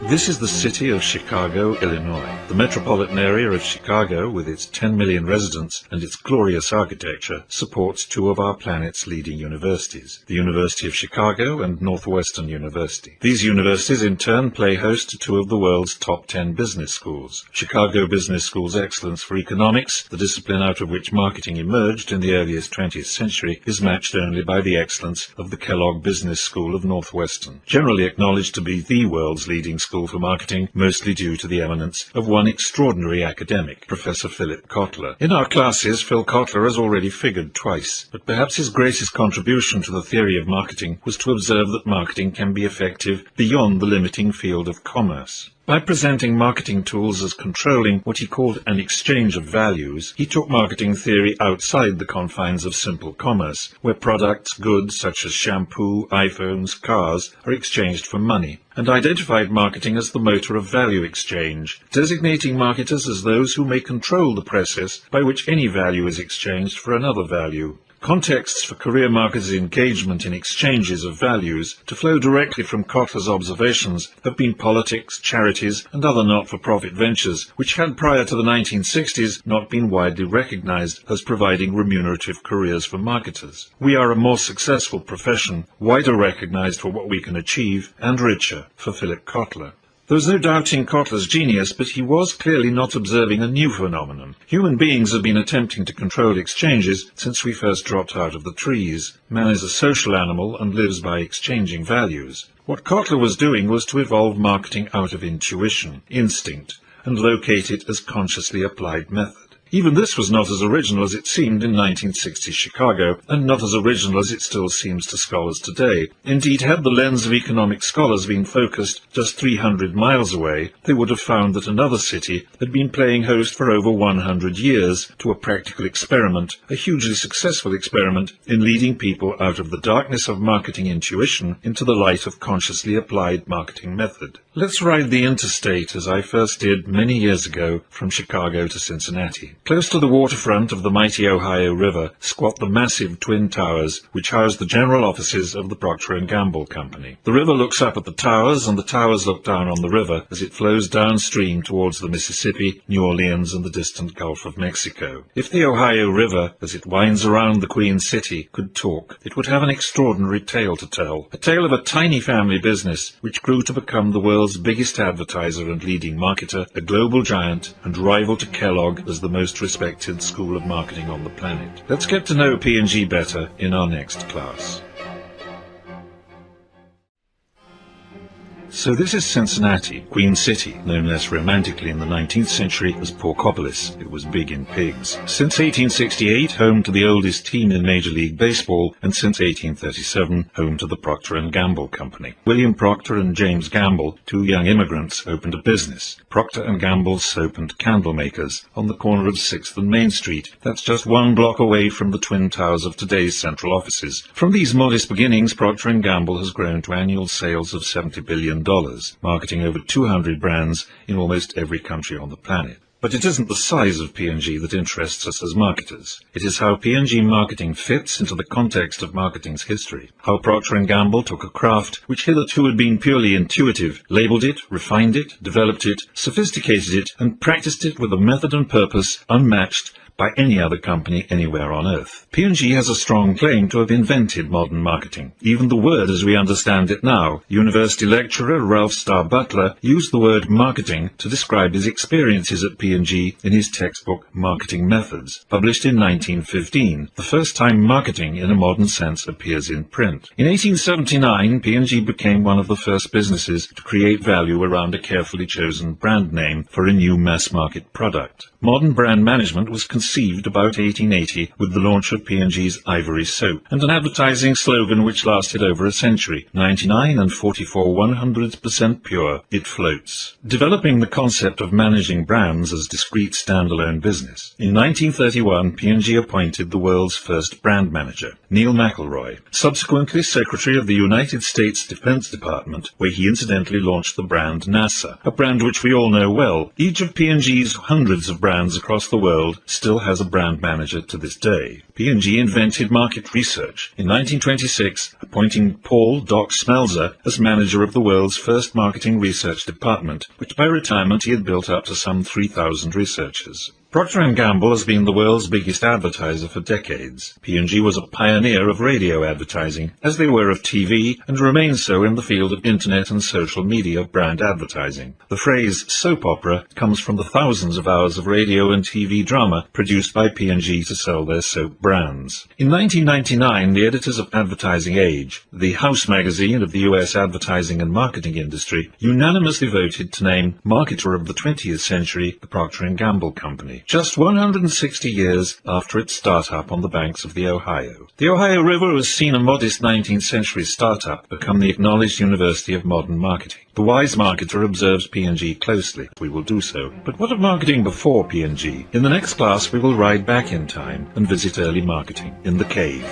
This is the city of Chicago, Illinois. The metropolitan area of Chicago, with its 10 million residents and its glorious architecture, supports two of our planet's leading universities, the University of Chicago and Northwestern University. These universities in turn play host to two of the world's top 10 business schools. Chicago Business School's excellence for economics, the discipline out of which marketing emerged in the earliest 20th century, is matched only by the excellence of the Kellogg Business School of Northwestern, generally acknowledged to be the world's leading school for marketing, mostly due to the eminence of one extraordinary academic, Professor Philip Kotler. In our classes, Phil Kotler has already figured twice, but perhaps his greatest contribution to the theory of marketing was to observe that marketing can be effective beyond the limiting field of commerce. By presenting marketing tools as controlling what he called an exchange of values, he took marketing theory outside the confines of simple commerce, where products, goods such as shampoo, iPhones, cars, are exchanged for money, and identified marketing as the motor of value exchange, designating marketers as those who may control the process by which any value is exchanged for another value. Contexts for career marketers' engagement in exchanges of values, to flow directly from Kotler's observations, have been politics, charities, and other not-for-profit ventures, which had prior to the 1960s not been widely recognized as providing remunerative careers for marketers. We are a more successful profession, wider recognized for what we can achieve, and richer for Philip Kotler. There was no doubting Kotler's genius, but he was clearly not observing a new phenomenon. Human beings have been attempting to control exchanges since we first dropped out of the trees. Man is a social animal and lives by exchanging values. What Kotler was doing was to evolve marketing out of intuition, instinct, and locate it as consciously applied method. Even this was not as original as it seemed in 1960s Chicago, and not as original as it still seems to scholars today. Indeed, had the lens of economic scholars been focused just 300 miles away, they would have found that another city had been playing host for over 100 years to a practical experiment, a hugely successful experiment in leading people out of the darkness of marketing intuition into the light of consciously applied marketing method. Let's ride the interstate as I first did many years ago from Chicago to Cincinnati. Close to the waterfront of the mighty Ohio River squat the massive Twin Towers, which house the general offices of the Procter & Gamble Company. The river looks up at the towers, and the towers look down on the river as it flows downstream towards the Mississippi, New Orleans, and the distant Gulf of Mexico. If the Ohio River, as it winds around the Queen City, could talk, it would have an extraordinary tale to tell. A tale of a tiny family business which grew to become the world's biggest advertiser and leading marketer, a global giant, and rival to Kellogg as the most respected school of marketing on the planet. Let's get to know P&G better in our next class. So this is Cincinnati, Queen City, known less romantically in the 19th century as Porkopolis. It was big in pigs. Since 1868, home to the oldest team in Major League Baseball, and since 1837, home to the Procter & Gamble Company. William Procter and James Gamble, two young immigrants, opened a business, Procter & Gamble Soap and Candle Makers, on the corner of 6th and Main Street. That's just 1 block away from the Twin Towers of today's central offices. From these modest beginnings, Procter & Gamble has grown to annual sales of $70 billion. Marketing over 200 brands in almost every country on the planet. But it isn't the size of P&G that interests us as marketers. It is how P&G marketing fits into the context of marketing's history. How Procter & Gamble took a craft which hitherto had been purely intuitive, labeled it, refined it, developed it, sophisticated it, and practiced it with a method and purpose unmatched by any other company anywhere on earth. P&G has a strong claim to have invented modern marketing. Even the word as we understand it now. University lecturer Ralph Starr Butler used the word marketing to describe his experiences at P&G in his textbook Marketing Methods, published in 1915, the first time marketing in a modern sense appears in print. In 1879, P&G became one of the first businesses to create value around a carefully chosen brand name for a new mass-market product. Modern brand management was conceived about 1880 with the launch of P&G's Ivory Soap, and an advertising slogan which lasted over a century, 99 and 44/100% pure, it floats. Developing the concept of managing brands as discrete standalone business. In 1931, P&G appointed the world's first brand manager, Neil McElroy, subsequently Secretary of the United States Defense Department, where he incidentally launched the brand NASA, a brand which we all know well. Each of P&G's hundreds of brands across the world, still has a brand manager to this day. P&G invented market research in 1926, appointing Paul "Doc" Smelser as manager of the world's first marketing research department, which by retirement he had built up to some 3,000 researchers. Procter & Gamble has been the world's biggest advertiser for decades. P&G was a pioneer of radio advertising, as they were of TV, and remain so in the field of internet and social media brand advertising. The phrase soap opera comes from the thousands of hours of radio and TV drama produced by P&G to sell their soap brands. In 1999, the editors of Advertising Age, the house magazine of the US advertising and marketing industry, unanimously voted to name Marketer of the 20th Century the Procter & Gamble Company, just 160 years after its startup on the banks of the Ohio. The Ohio River has seen a modest 19th century startup become the acknowledged university of modern marketing. The wise marketer observes P&G closely. We will do so. But what of marketing before P&G? In the next class we will ride back in time and visit early marketing in the cave.